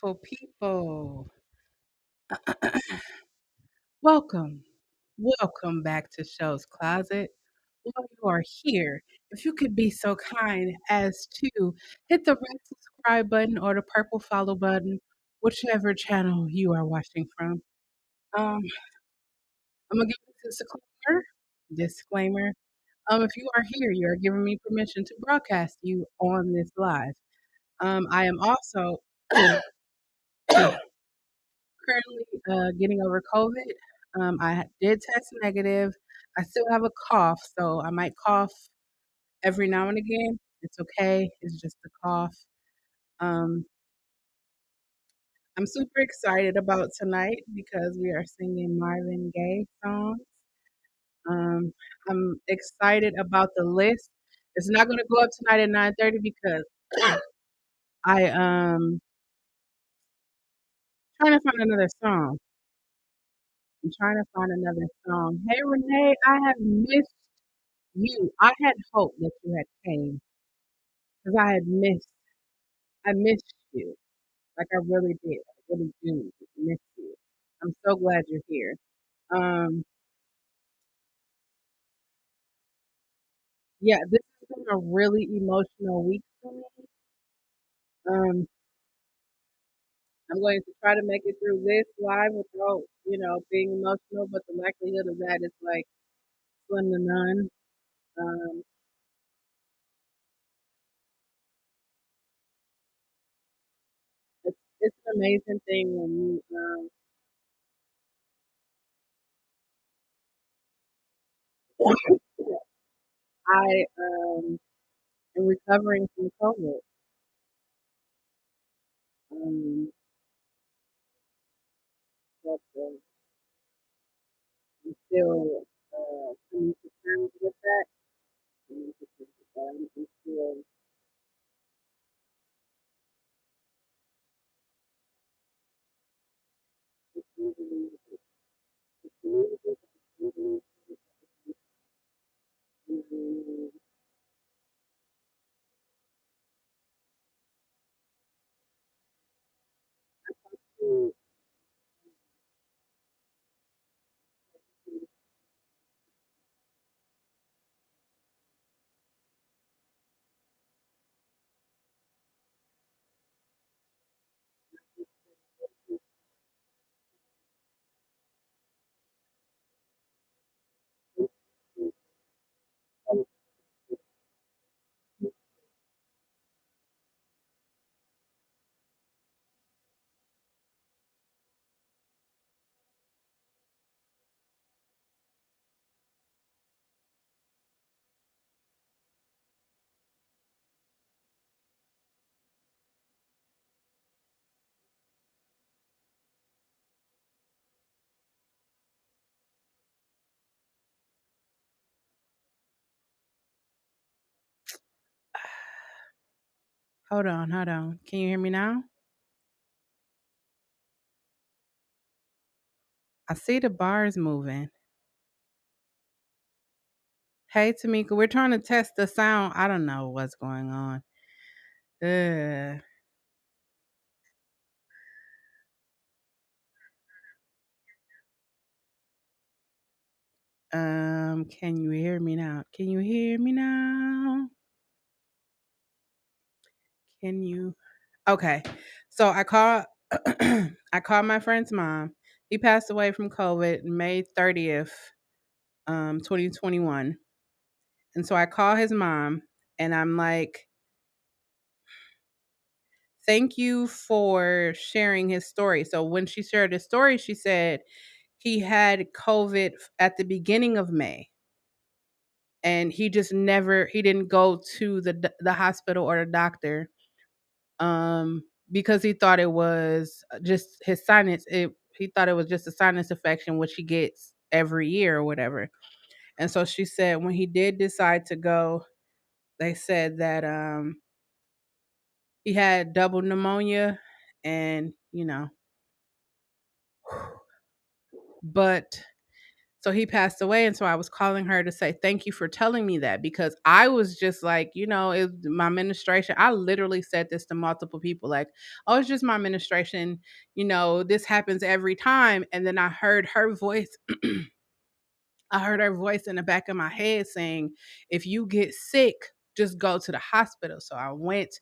beautiful people. Welcome. Welcome back to Show's Closet. While you are here, if you could be so kind as to hit the red subscribe button or the purple follow button, whichever channel you are watching from. Um, I'm gonna give you this disclaimer. Disclaimer. If you are here, you are giving me permission to broadcast you on this live. I am also currently getting over COVID. Did test negative. I still have a cough, so I might cough every now and again. It's okay. It's just a cough. Um, I'm super excited about tonight because we are singing Marvin Gaye songs. Um, I'm excited about the list. It's not going to go up tonight at 9:30 because I trying to find another song. I'm trying to find another song. Hey Renee, I have missed you. I had hoped that you had came because I missed you. Like I really did. I really do miss you. I'm so glad you're here. Um, yeah, this has been a really emotional week for me. Um, I'm going to try to make it through this live without, being emotional, but the likelihood of that is like slim to none. Um, it's an amazing thing when I am recovering from COVID. Um, but I'm still coming to terms with that. Coming to terms with that. I'm still receiving receiving receiving receiving. Hold on, hold on. Can you hear me now? I see the bars moving. Hey, Tamika, we're trying to test the sound. I don't know what's going on. Ugh. Can you hear me now? Can you hear me now? Can you? Okay. So I called I called my friend's mom. He passed away from COVID May 30th, 2021. And so I call his mom and I'm like, thank you for sharing his story. So when she shared his story, she said he had COVID at the beginning of May and he didn't go to the hospital or the doctor because he thought it was just his he thought it was just a sinus infection which he gets every year or whatever. And so she said when he did decide to go, they said that he had double pneumonia and, but So he passed away, and so I was calling her to say thank you for telling me that, because I was just like, my ministration. I literally said this to multiple people, like, "Oh, it's just my ministration. This happens every time." And then I heard her voice. I heard her voice in the back of my head saying, "If you get sick, just go to the hospital." So I went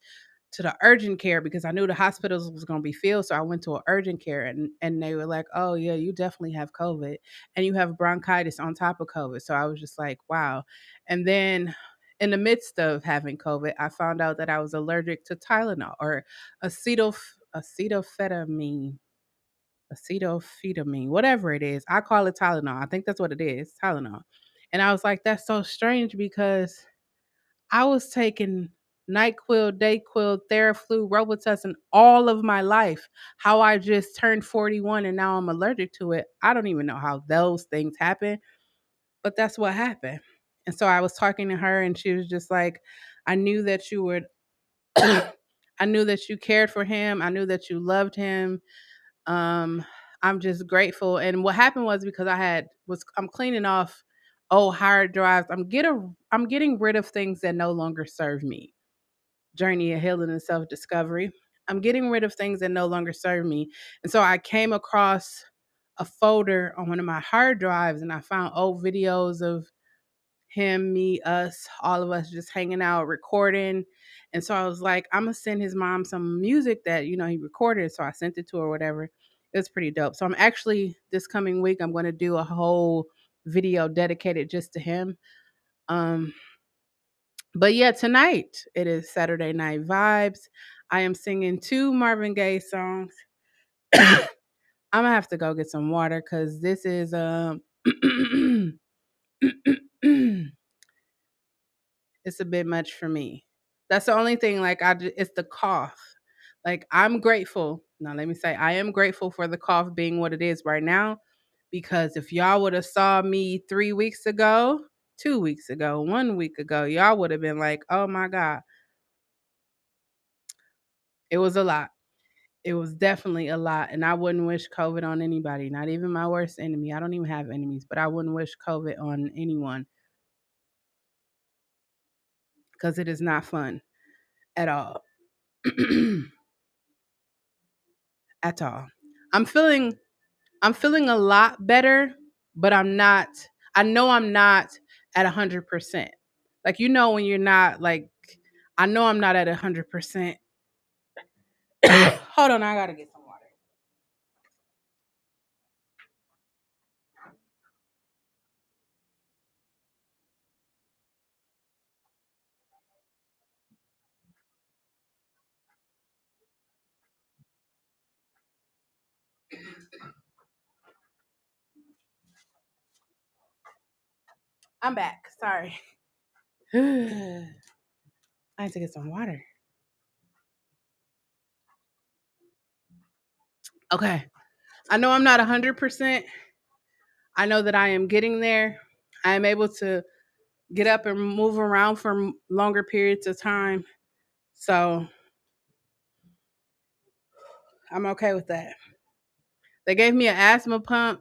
to the urgent care because I knew the hospitals was going to be filled. So I went to an urgent care, and they were like, "Oh yeah, you definitely have COVID and you have bronchitis on top of COVID." So I was just like, wow. And then in the midst of having COVID, I found out that I was allergic to Tylenol, or acetophetamine, whatever it is. I call it Tylenol. I think that's what it is, Tylenol. And I was like, that's so strange because I was taking NyQuil, DayQuil, Theraflu, Robitussin all of my life. How I just turned 41 and now I'm allergic to it. I don't even know how those things happen, but that's what happened. And so I was talking to her, and she was just like, I knew that you would, I knew that you cared for him. I knew that you loved him. um, I'm just grateful. And what happened was, because I'm cleaning off old hard drives. I'm getting rid of things that no longer serve me. Journey of healing and self discovery. I'm getting rid of things that no longer serve me. And so I came across a folder on one of my hard drives, and I found old videos of him, me, us, all of us just hanging out, recording. And so I was like, I'm gonna send his mom some music that he recorded. So I sent it to her, whatever. It was pretty dope. So I'm actually, this coming week, I'm gonna do a whole video dedicated just to him. Um, but yeah, tonight it is Saturday Night Vibes. I am singing two Marvin Gaye songs. I'm gonna have to go get some water because this is it's a bit much for me. That's the only thing. Like it's the cough. Like I'm grateful. Now let me say I am grateful for the cough being what it is right now, because if y'all would have saw me 3 weeks ago, 2 weeks ago, 1 week ago, y'all would have been like, "Oh my god, it was a lot." It was definitely a lot, and I wouldn't wish COVID on anybody, not even my worst enemy. I don't even have enemies, but I wouldn't wish COVID on anyone because it is not fun at all. At all. I'm feeling I'm feeling a lot better, but I'm not. I know I'm not at 100%. Like when you're not like, I know I'm not at 100%. Hold on, I gotta get some water. I'm back. Sorry. I have to get some water. Okay. I know I'm not 100%. I know that I am getting there. I am able to get up and move around for longer periods of time. So I'm okay with that. They gave me an asthma pump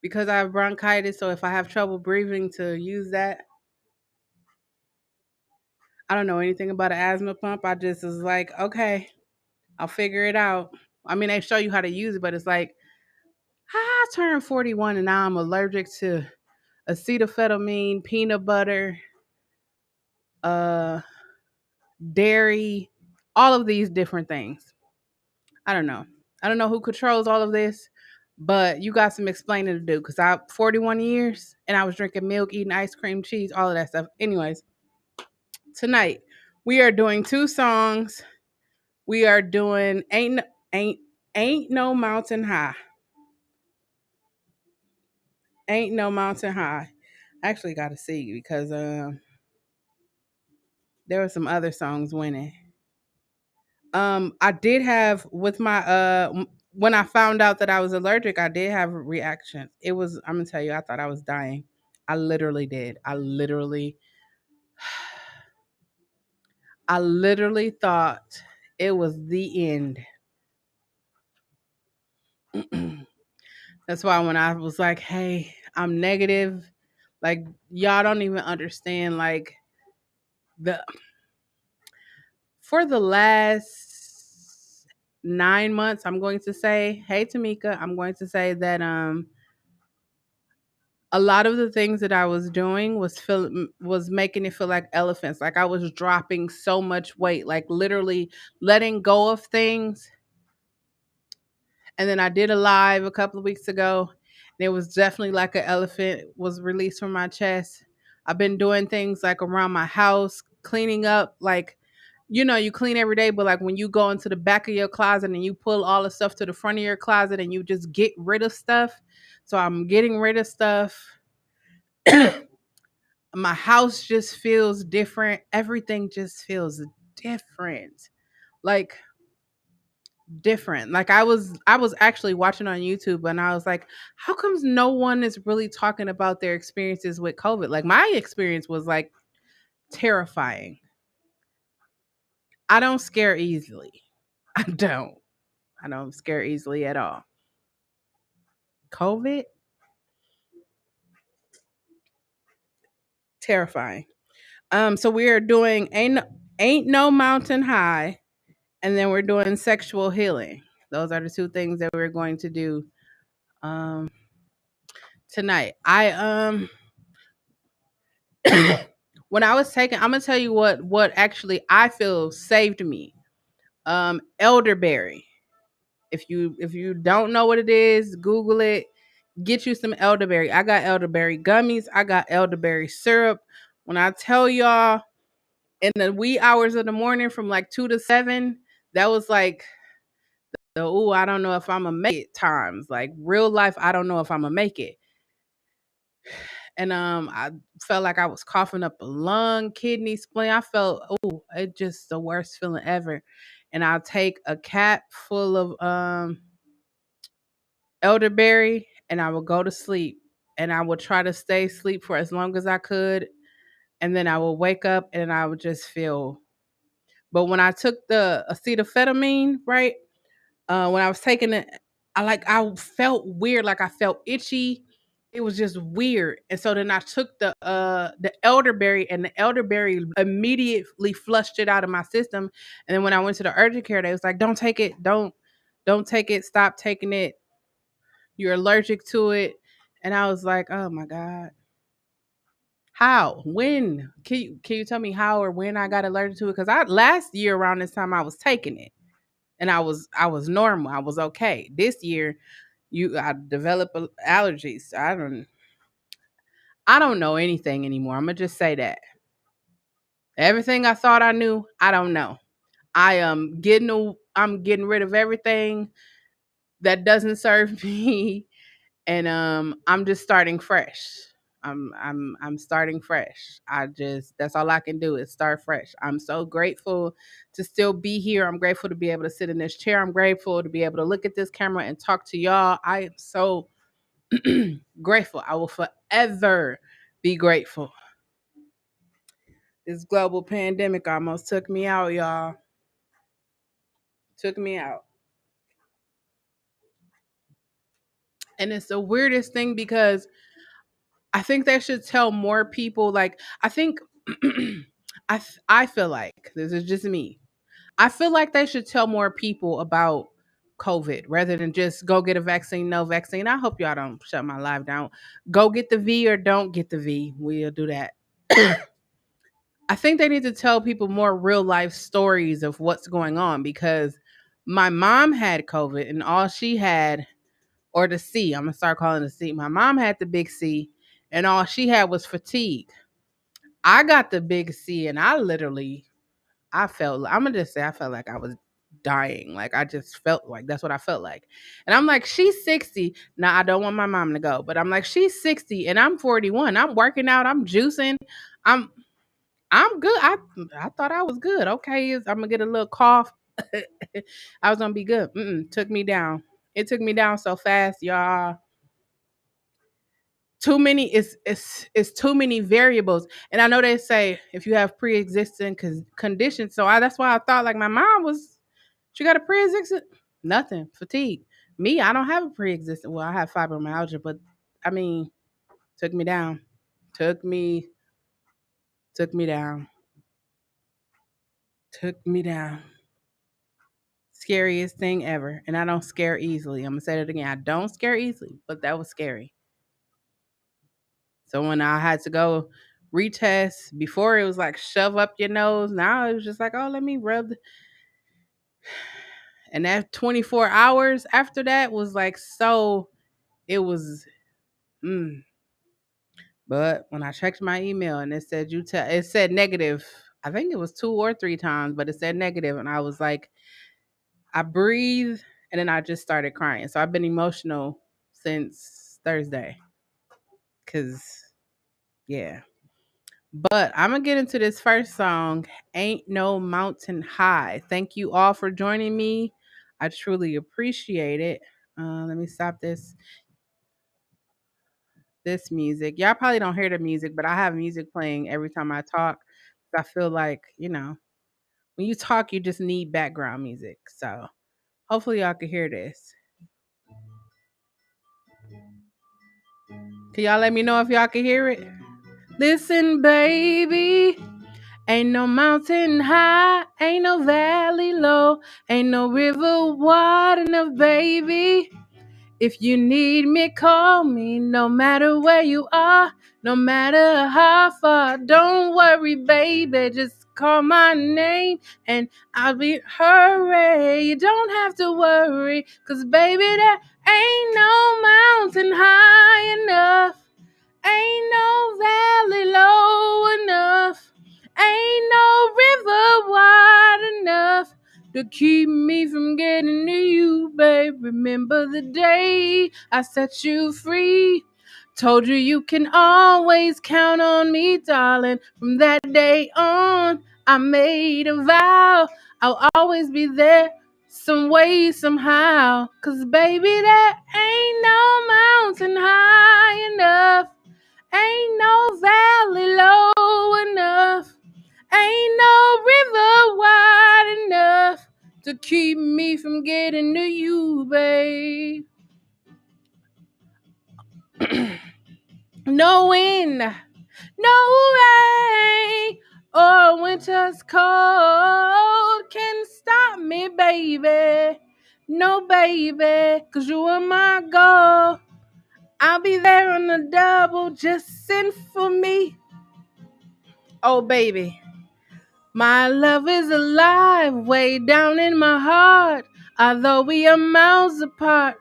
because I have bronchitis. So if I have trouble breathing, to use that. I don't know anything about an asthma pump. I just was like, okay, I'll figure it out. I mean, they show you how to use it, but it's like, I turned 41 and now I'm allergic to acetylphenamine, peanut butter, uh, dairy, all of these different things. I don't know. I don't know who controls all of this, but you got some explaining to do because I 41 years and I was drinking milk, eating ice cream, cheese, all of that stuff. Anyways, tonight we are doing two songs. We are doing ain't ain't no mountain high. Ain't no mountain high. I actually got to see because there were some other songs winning. I did have with my when I found out that I was allergic, I did have reactions. It was, I'm gonna tell you, I thought I was dying. I literally did. I literally thought it was the end. That's why when I was like, "Hey, I'm negative. Like y'all don't even understand. Like the for the last 9 months, I'm going to say, hey Tamika, I'm going to say that a lot of the things that I was doing was making it feel like elephants. Like I was dropping so much weight, like literally letting go of things. And then I did a live a couple of weeks ago, and it was definitely like an elephant was released from my chest. I've been doing things like around my house, cleaning up, like you clean every day, but like when you go into the back of your closet and you pull all the stuff to the front of your closet and you just get rid of stuff. So I'm getting rid of stuff. My house just feels different. Everything just feels different. Like different. Like I was actually watching on YouTube and I was like, how comes no one is really talking about their experiences with COVID? Like my experience was like terrifying. I don't scare easily. I don't. I don't scare easily at all. COVID, terrifying. So we are doing ain't no mountain high, and then we're doing sexual healing. Those are the two things that we're going to do um tonight. I when I was taking, I'm gonna tell you what actually I feel saved me. Elderberry. If you don't know what it is, Google it. Get you some elderberry. I got elderberry gummies. I got elderberry syrup. When I tell y'all, in the wee hours of the morning from like 2 to 7, that was like the I don't know if I'm gonna make it times. Like real life, I don't know if I'm gonna make it. And I felt like I was coughing up a lung, kidney, spleen. I felt it just the worst feeling ever. And I'll take a cap full of elderberry and I will go to sleep. And I will try to stay asleep for as long as I could. And then I will wake up and I would just feel. But when I took the acetaminophen, right? When I was taking it, I felt weird, like I felt itchy. It was just weird. And so then I took the elderberry, and the elderberry immediately flushed it out of my system. And then when I went to the urgent care, they was like, "Don't take it. Don't take it. Stop taking it. You're allergic to it." And I was like, "Oh my god. How? When? Can you tell me how or when I got allergic to it? Because I last year around this time I was taking it and I was normal. I was okay. This year, I developed allergies. I don't know anything anymore. I'm gonna just say that everything I thought I knew, I don't know. I'm getting rid of everything that doesn't serve me, and I'm just starting fresh. I'm starting fresh. That's all I can do is start fresh. I'm so grateful to still be here. I'm grateful to be able to sit in this chair. I'm grateful to be able to look at this camera and talk to y'all. I am so grateful. I will forever be grateful. This global pandemic almost took me out, y'all. Took me out. And it's the weirdest thing because I think they should tell more people. Like, I think, I feel like this is just me. I feel like they should tell more people about COVID rather than just go get a vaccine, no vaccine. I hope y'all don't shut my live down. Go get the V or don't get the V. We'll do that. I think they need to tell people more real life stories of what's going on because my mom had COVID and all she had, or the C, I'm gonna start calling the C. My mom had the big C and all she had was fatigue. I got the big C and I'm gonna just say I felt like I was dying. Like I just felt like that's what I felt like. And I'm like, she's 60. Now I don't want my mom to go, but I'm like, she's 60 and I'm 41. I'm working out, I'm juicing. I'm I'm good. I thought I was good. Okay, I'm gonna get a little cough. I was gonna be good. Took me down. It took me down so fast, y'all. Too many is too many variables. And I know they say if you have pre-existing conditions, so that's why I thought like my mom was. She got a pre-existing nothing fatigue. Me, I don't have a pre-existing. Well, I have fibromyalgia, but I mean, Took me down. Took me took me down. Took me down. Scariest thing ever. And I don't scare easily. I'm gonna say that again. I don't scare easily, but that was scary. So when I had to go retest, before it was like shove up your nose. Now it was just like, oh, let me rub. And that 24 hours after that was like so. It was. Mm. But when I checked my email and it said it said negative. I think it was 2 or 3 times, but it said negative, and I was like, I breathed, and then I just started crying. So I've been emotional since Thursday. Cause yeah. But I'm gonna get into this first song, Ain't No Mountain High. Thank you all for joining me. I truly appreciate it. Let me stop this music. Y'all probably don't hear the music, but I have music playing every time I talk. I feel like, when you talk, you just need background music. So hopefully y'all can hear this. Can y'all let me know if y'all can hear it? Listen, baby. Ain't no mountain high, ain't no valley low, ain't no river wide enough, baby. If you need me, call me, no matter where you are, no matter how far. Don't worry, baby, just call my name and I'll be hurry. You don't have to worry, 'cause baby, there ain't no mountain high enough. Ain't no valley low enough. Ain't no river wide enough to keep me from getting to you, babe. Remember the day I set you free. Told you you can always count on me, darling. From that day on, I made a vow I'll always be there some way, somehow. 'Cause baby, there ain't no mountain high enough. Ain't no valley low enough. Ain't no river wide enough to keep me from getting to you, babe. No wind, no rain, or winter's cold can stop me, baby. No, baby, 'cause you are my goal. I'll be there on the double, just send for me. Oh, baby. My love is alive, way down in my heart, although we are miles apart.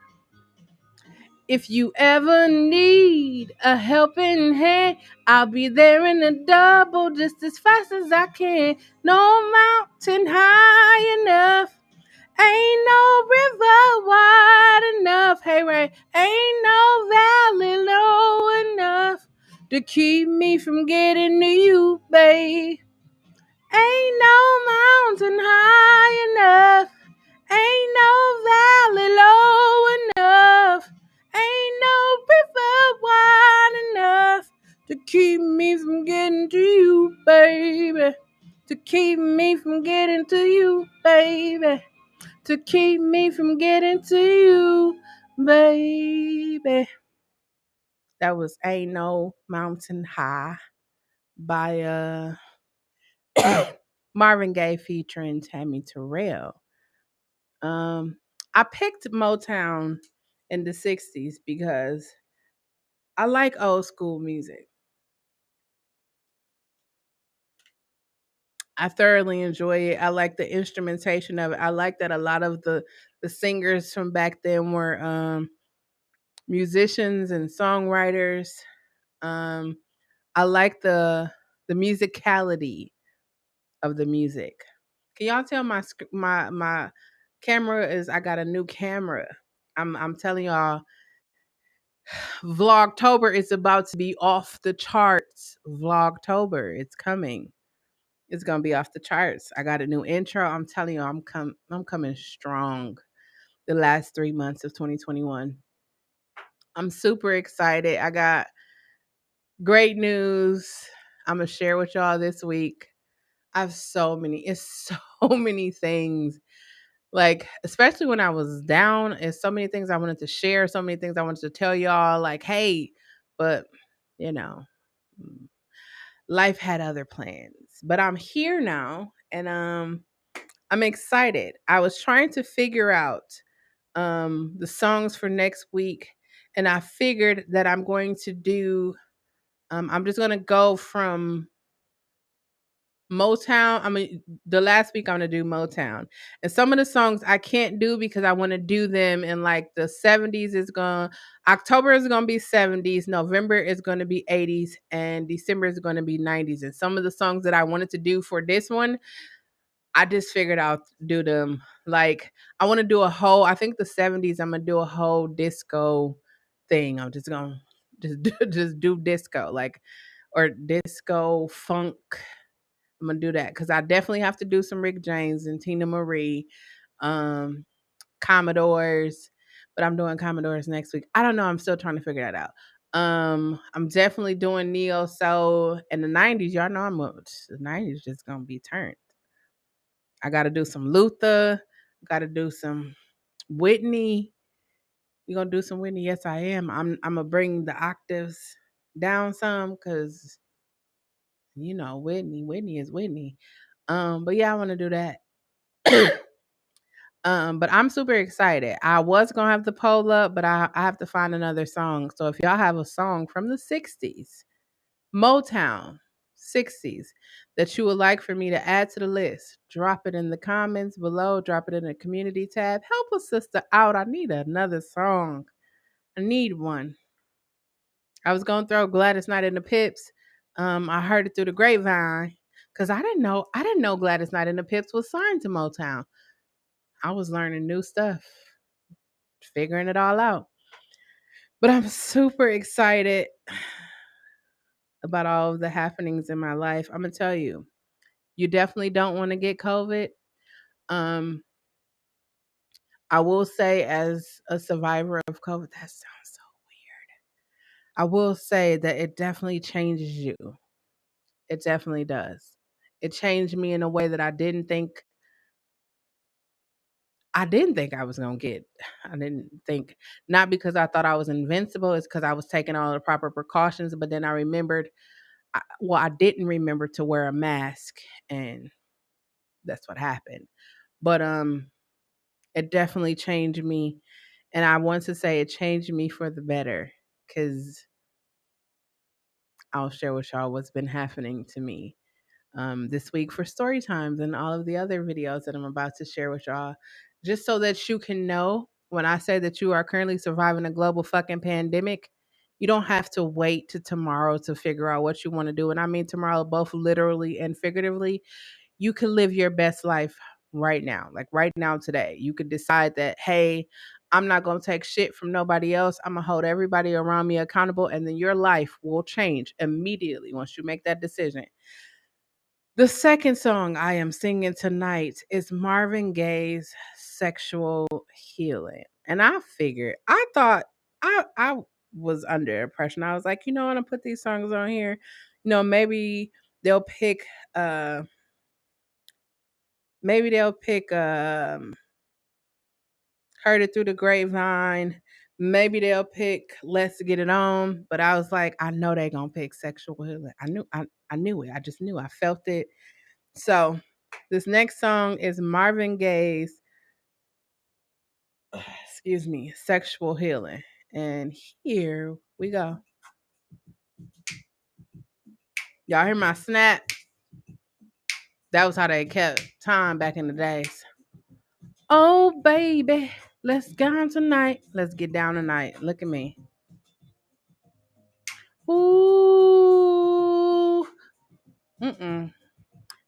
If you ever need a helping hand, I'll be there in a double just as fast as I can. No mountain high enough. Ain't no river wide enough. Hey, Ray. Ain't no valley low enough to keep me from getting to you, babe. Ain't no mountain high enough. Ain't no valley low enough. Ain't no river wide enough to keep me from getting to you, baby. To keep me from getting to you, baby. To keep me from getting to you, baby. That was Ain't No Mountain High by Marvin Gaye featuring Tammi Turell. I picked Motown in the 60s because I like old school music. I thoroughly enjoy it. I like the instrumentation of it. I like that a lot of the singers from back then were musicians and songwriters. Um, I like the musicality of the music. Can y'all tell my camera is? I got a new camera. I'm telling y'all, Vlogtober is about to be off the charts. Vlogtober, it's coming. It's gonna be off the charts. I got a new intro. I'm telling you, I'm coming strong. The last 3 months of 2021. I'm super excited. I got great news. I'm gonna share with y'all this week. I have it's so many things. Like, especially when I was down, it's so many things I wanted to share, so many things I wanted to tell y'all, like, hey, but you know, life had other plans. But I'm here now, and I'm excited. I was trying to figure out the songs for next week, and I figured that I'm going to do I'm just going to go from Motown. I mean, the last week I'm gonna do Motown, and some of the songs I can't do because I want to do them in like the 70s. Is going October is gonna be 70s, November is gonna be 80s, and December is gonna be 90s. And some of the songs that I wanted to do for this one, I just figured I'll do them. Like I want to do a whole. I think the 70s. I'm gonna do a whole disco thing. I'm just gonna just do disco like or disco funk. I'm gonna do that because I definitely have to do some Rick James and Tina Marie, um, Commodores, but I'm doing Commodores next week. I don't know. I'm still trying to figure that out. I'm definitely doing neo soul in the '90s. Y'all know the '90s just gonna be turned. I got to do some Luther. Got to do some Whitney. You gonna do some Whitney? Yes, I am. I'm gonna bring the octaves down some because Whitney is Whitney. But yeah, I want to do that. But I'm super excited. I was gonna have the poll up, but I have to find another song. So if y'all have a song from the 60s, Motown 60s, that you would like for me to add to the list, drop it in the comments below, drop it in the community tab. Help a sister out. I need another song. I need one. I was gonna throw Gladys Knight in the Pips. I heard it through the grapevine. Cause I didn't know Gladys Knight and the Pips was signed to Motown. I was learning new stuff, figuring it all out. But I'm super excited about all of the happenings in my life. I'm gonna tell you, you definitely don't want to get COVID. Um, I will say, as a survivor of COVID, that sounds so weird. I will say that it definitely changes you. It definitely does. It changed me in a way that I didn't think I was gonna get. I didn't think not because I thought I was invincible. It's because I was taking all the proper precautions. But then I remembered. I didn't remember to wear a mask, and that's what happened. But it definitely changed me, and I want to say it changed me for the better because I'll share with y'all what's been happening to me this week for story times and all of the other videos that I'm about to share with y'all, just so that you can know when I say that you are currently surviving a global fucking pandemic. You don't have to wait to tomorrow to figure out what you want to do. And I mean tomorrow, both literally and figuratively. You can live your best life right now, like right now, today. You could decide that, hey, I'm not going to take shit from nobody else. I'm going to hold everybody around me accountable. And then your life will change immediately once you make that decision. The second song I am singing tonight is Marvin Gaye's Sexual Healing. And I thought I was under impression. I was like, you know what, I'm put these songs on here. Maybe they'll pick uh maybe they'll pick Heard It Through the Grapevine. Maybe they'll pick Let's Get It On. But I was like, I know they gonna pick Sexual Healing. I knew it. I just knew. I felt it. So this next song is Marvin Gaye's, excuse me, Sexual Healing. And here we go. Y'all hear my snap? That was how they kept time back in the days. Oh, baby, let's get on tonight. Let's get down tonight. Look at me. Ooh. Mm-mm.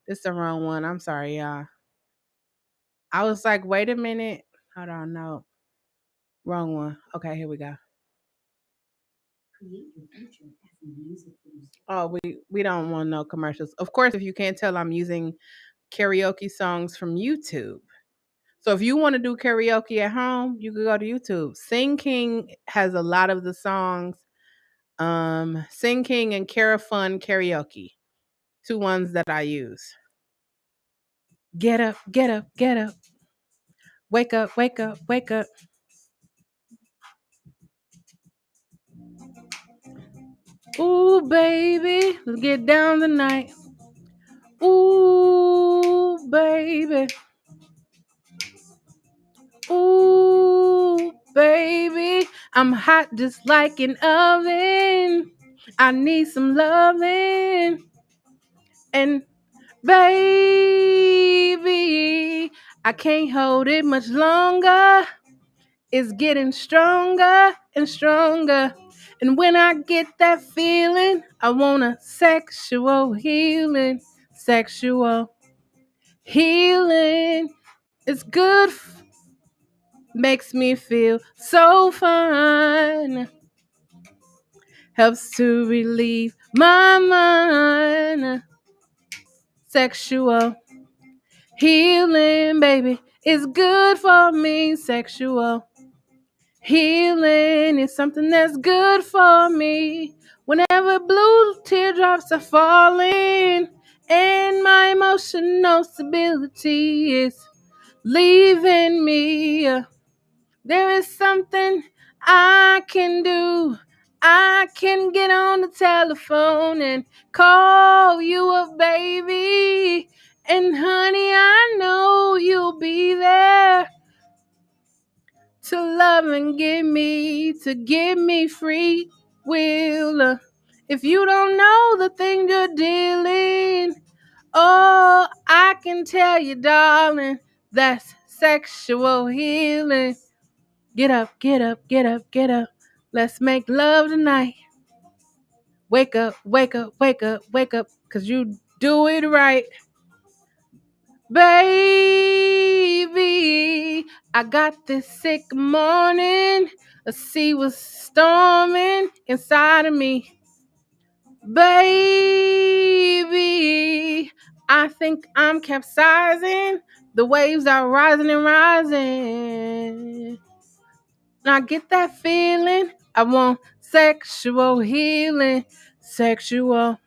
This is the wrong one. I'm sorry, y'all. I was like, wait a minute. Hold on, no. Wrong one. Okay, here we go. Oh, we don't want no commercials. Of course, if you can't tell, I'm using karaoke songs from YouTube. So if you want to do karaoke at home, you can go to YouTube. Sing King has a lot of the songs. Sing King and Cara Fun Karaoke, two ones that I use. Get up, get up, get up. Wake up, wake up, wake up. Ooh, baby, let's get down tonight. Ooh, baby. Ooh, baby, I'm hot just like an oven. I need some loving. And baby, I can't hold it much longer. It's getting stronger and stronger. And when I get that feeling, I want a sexual healing. Sexual healing. It's good. Makes me feel so fine. Helps to relieve my mind. Sexual healing, baby, is good for me. Sexual healing is something that's good for me. Whenever blue teardrops are falling and my emotional stability is leaving me, there is something I can do. I can get on the telephone and call you up, baby. And honey, I know you'll be there to love and get me free will. If you don't know the thing you're dealing, oh, I can tell you, darling, that's sexual healing. Get up, get up, get up, get up. Let's make love tonight. Wake up, wake up, wake up, wake up, cause you do it right. Baby, I got this sick morning. A sea was storming inside of me. Baby, I think I'm capsizing. The waves are rising and rising. And I get that feeling. I want sexual healing. Sexual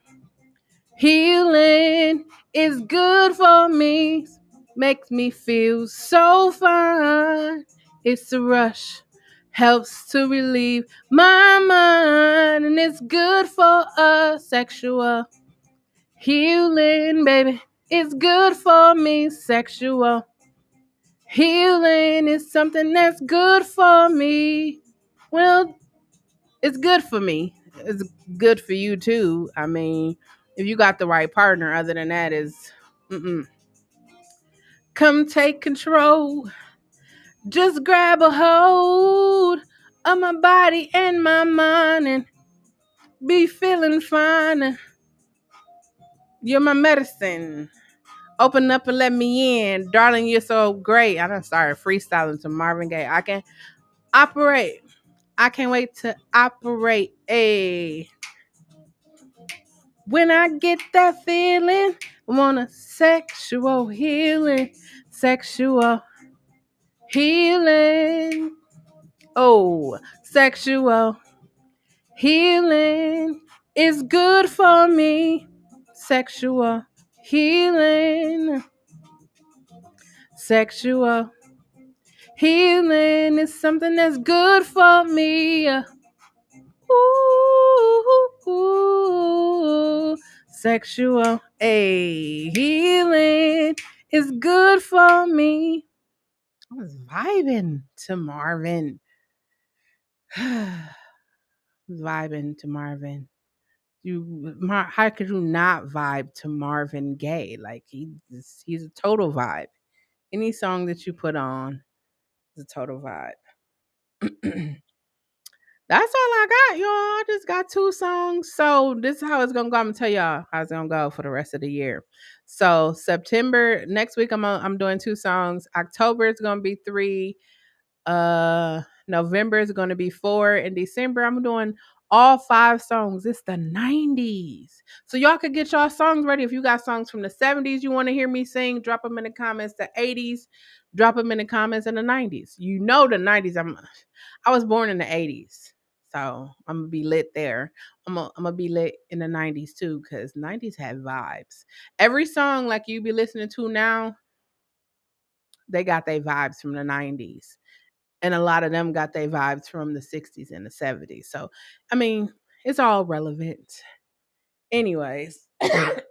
healing is good for me. Makes me feel so fine. It's a rush. Helps to relieve my mind. And it's good for us. Sexual healing, baby. It's good for me. Sexual healing is something that's good for me. Well, it's good for me. It's good for you too. I mean, if you got the right partner, other than that, is mm-mm. Come take control. Just grab a hold of my body and my mind and be feeling fine. You're my medicine. Open up and let me in. Darling, you're so great. I done started freestyling to Marvin Gaye. I can operate. I can't wait to operate. Hey. When I get that feeling, I want a sexual healing. Sexual healing. Oh, sexual healing is good for me. Sexual healing. Sexual healing is something that's good for me. Ooh, sexual healing is good for me. I was vibing to Marvin. Vibing to Marvin. How could you not vibe to Marvin Gaye? Like he's a total vibe. Any song that you put on is a total vibe. That's all I got, y'all. I just got 2 songs. So this is how it's gonna go. I'm gonna tell y'all how it's gonna go for the rest of the year. So September next week, I'm doing 2 songs. October is gonna be 3. November is going to be 4. In December, I'm doing all 5 songs. It's the 90s. So y'all could get y'all songs ready. If you got songs from the 70s you want to hear me sing, drop them in the comments. The 80s, drop them in the comments. And the 90s. You know the 90s. I was born in the 80s. So I'm gonna be lit there. I'm gonna be lit in the 90s too, because 90s had vibes. Every song like you be listening to now, they got their vibes from the 90s, and a lot of them got their vibes from the 60s and the 70s. So, I mean, It's all relevant. Anyways, I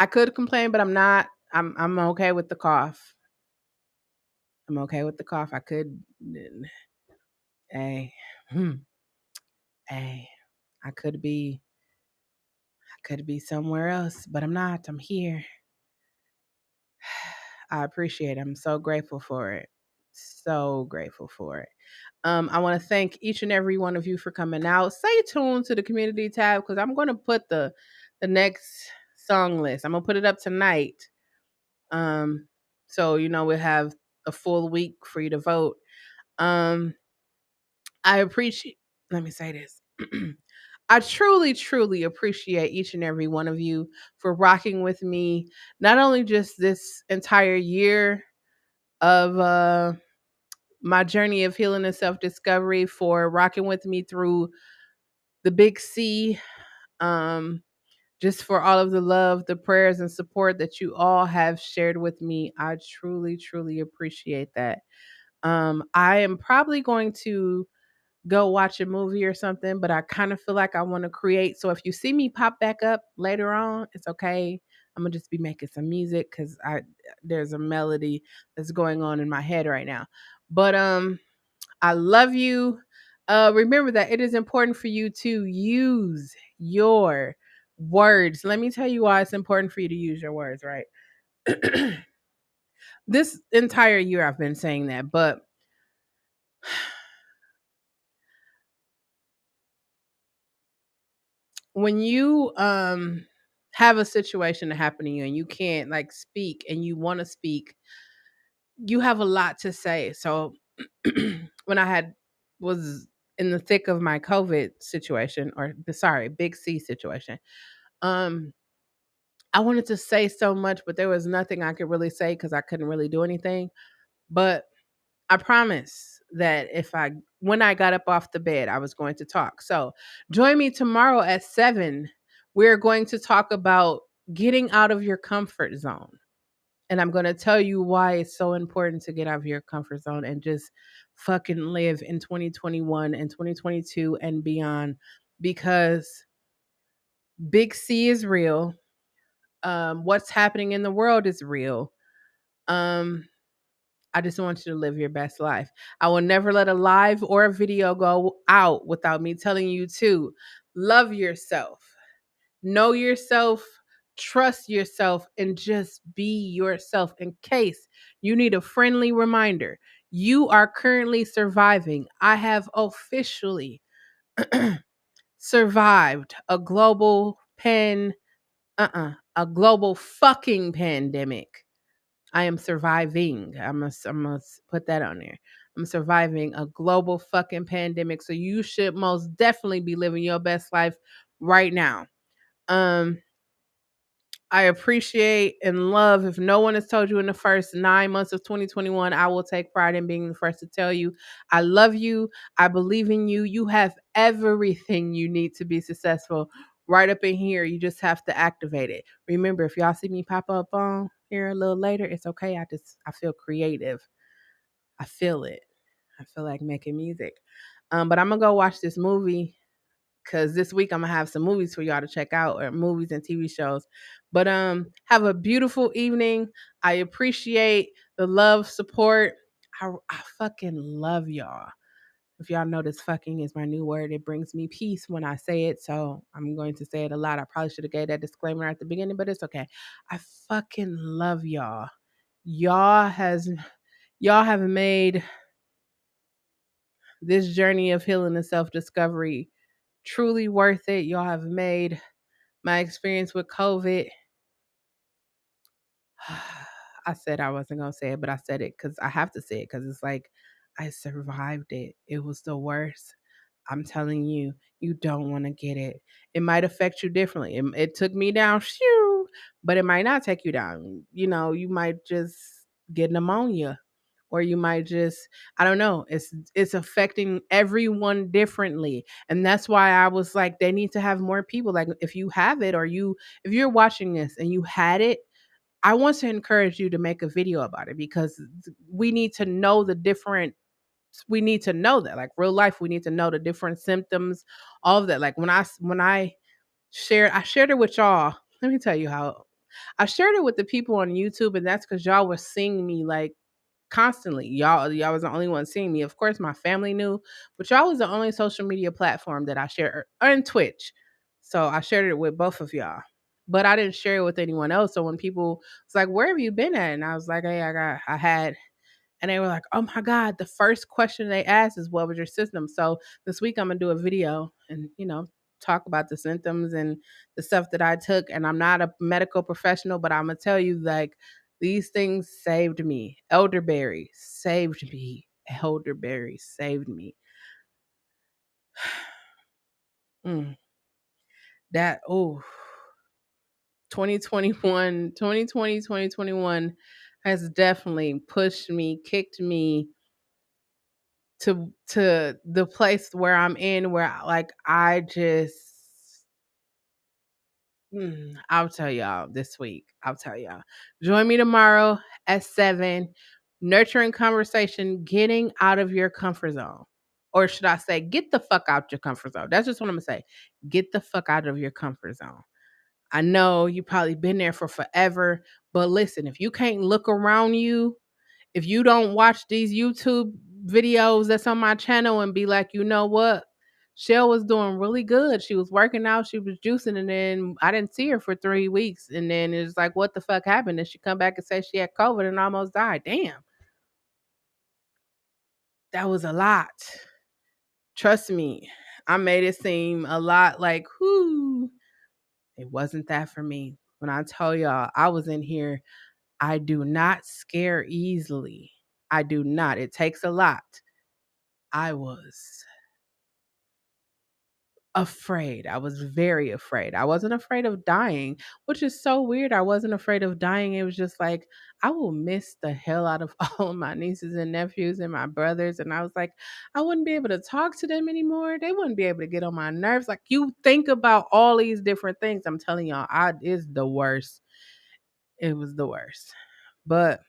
could complain, but I'm not. I'm okay with the cough. I'm okay with the cough. I could, hey, hmm, hey, I could be somewhere else, but I'm not. I'm here. I appreciate it. I'm so grateful for it. So grateful for it. I want to thank each and every one of you for coming out. Stay tuned to the community tab because I'm going to put the next song list. I'm gonna put it up tonight. Um, so we'll have a full week for you to vote. Um, I appreciate. Let me say this. I truly, truly appreciate each and every one of you for rocking with me, not only just this entire year of my journey of healing and self discovery, for rocking with me through the big C, um, just for all of the love, the prayers, and support that you all have shared with me. I truly, truly appreciate that. I am probably going to go watch a movie or something, but I kind of feel like I want to create. So if you see me pop back up later on, it's okay. I'm gonna just be making some music because I there's a melody that's going on in my head right now. But I love you. Remember that it is important for you to use your words. Let me tell you why it's important for you to use your words, right? This entire year I've been saying that, but when you have a situation to happen to you and you can't like speak and you want to speak, you have a lot to say. So when I had was in the thick of my COVID situation, or sorry, big C situation, um I wanted to say so much, but there was nothing I could really say because I couldn't really do anything. But I promise that if I when I got up off the bed, I was going to talk. So join me tomorrow at 7. We're going to talk about getting out of your comfort zone. And I'm going to tell you why it's so important to get out of your comfort zone and just fucking live in 2021 and 2022 and beyond, because big C is real. What's happening in the world is real. Um, I just want you to live your best life. I will never let a live or a video go out without me telling you to love yourself, know yourself, trust yourself, and just be yourself. In case you need a friendly reminder, you are currently surviving. I have officially survived a global a global fucking pandemic. I am surviving. I must put that on there. I'm surviving a global fucking pandemic. So you should most definitely be living your best life right now. Um, I appreciate and love, if no one has told you in the first 9 months of 2021, I will take pride in being the first to tell you I love you. I believe in you. You have everything you need to be successful right up in here. You just have to activate it. Remember, if y'all see me pop up on here a little later, it's okay. I feel creative. I feel it. I feel like making music. But I'm gonna go watch this movie because this week I'm gonna have some movies for y'all to check out, or movies and TV shows. But have a beautiful evening. I appreciate the love, support. I fucking love y'all. If y'all notice, fucking is my new word. It brings me peace when I say it, so I'm going to say it a lot. I probably should have gave that disclaimer at the beginning, but it's okay. I fucking love y'all. Y'all has y'all have made this journey of healing and self discovery truly worth it. Y'all have made my experience with COVID. I said I wasn't going to say it, but I said it because I have to say it, because it's like I survived it. It was the worst. I'm telling you, you don't want to get it. It might affect you differently. It took me down, shoo, but it might not take you down. You might just get pneumonia, or you might just, I don't know. It's affecting everyone differently. And that's why I was like, they need to have more people. Like, if you have it, or if you're watching this and you had it, I want to encourage you to make a video about it, because we need to know the different we need to know that. Like real life, we need to know the different symptoms, all of that. Like when I shared it with y'all. Let me tell you how I shared it with the people on YouTube, and that's because y'all were seeing me like constantly. Y'all was the only one seeing me. Of course, my family knew, but y'all was the only social media platform that I shared, and Twitch. So I shared it with both of y'all. But I didn't share it with anyone else. So when people was like, "Where have you been at?" and I was like, "Hey, I had," and they were like, "Oh my god!" The first question they asked is, "What was your symptom?" So this week I'm gonna do a video and talk about the symptoms and the stuff that I took. And I'm not a medical professional, but I'm gonna tell you like these things saved me. Elderberry saved me. Elderberry saved me. Mm, that oh 2021, 2020, 2021 has definitely pushed me, kicked me to the place where I'm in, where like I just I'll tell y'all this week. I'll tell y'all. Join me tomorrow at 7. Nurturing conversation, getting out of your comfort zone. Or should I say, get the fuck out your comfort zone? That's just what I'm gonna say. Get the fuck out of your comfort zone. I know you probably been there for forever, but listen, if you can't look around you, if you don't watch these YouTube videos that's on my channel and be like, you know what? Chelle was doing really good. She was working out, she was juicing, and then I didn't see her for 3 weeks. And then it's like, what the fuck happened? And she come back and say she had COVID and almost died. Damn, that was a lot. Trust me, I made it seem a lot like, whoo, it wasn't that for me. When I tell y'all I was in here, I do not scare easily. I do not. It takes a lot. I was afraid. I was very afraid. I wasn't afraid of dying, which is so weird. I wasn't afraid of dying. It was just like, I will miss the hell out of all of my nieces and nephews and my brothers. And I was like, I wouldn't be able to talk to them anymore. They wouldn't be able to get on my nerves. Like, you think about all these different things. I'm telling y'all, it's the worst. It was the worst. But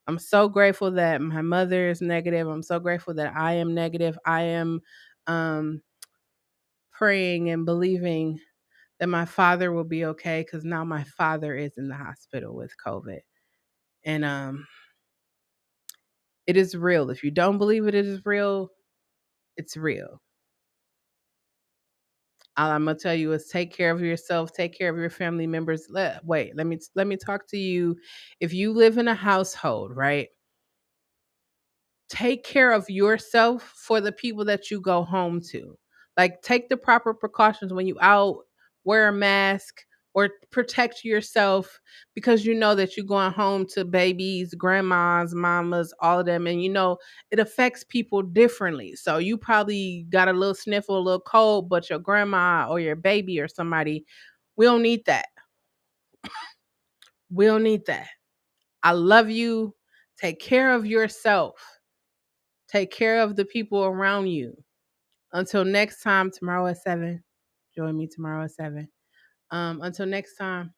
I'm so grateful that my mother is negative. I'm so grateful that I am negative. I am um praying and believing that my father will be okay, because now my father is in the hospital with COVID. And it is real. If you don't believe it is real, it's real. All I'm gonna tell you is take care of yourself, take care of your family members. Let me talk to you. If you live in a household, right? Take care of yourself for the people that you go home to. Like take the proper precautions when you out, wear a mask or protect yourself, because you know that you're going home to babies, grandmas, mamas, all of them, and it affects people differently. So you probably got a little sniffle, a little cold, but your grandma or your baby or somebody, we don't need that. We don't need that. I love you. Take care of yourself. Take care of the people around you. Until next time, tomorrow at 7. Join me tomorrow at 7. Until next time.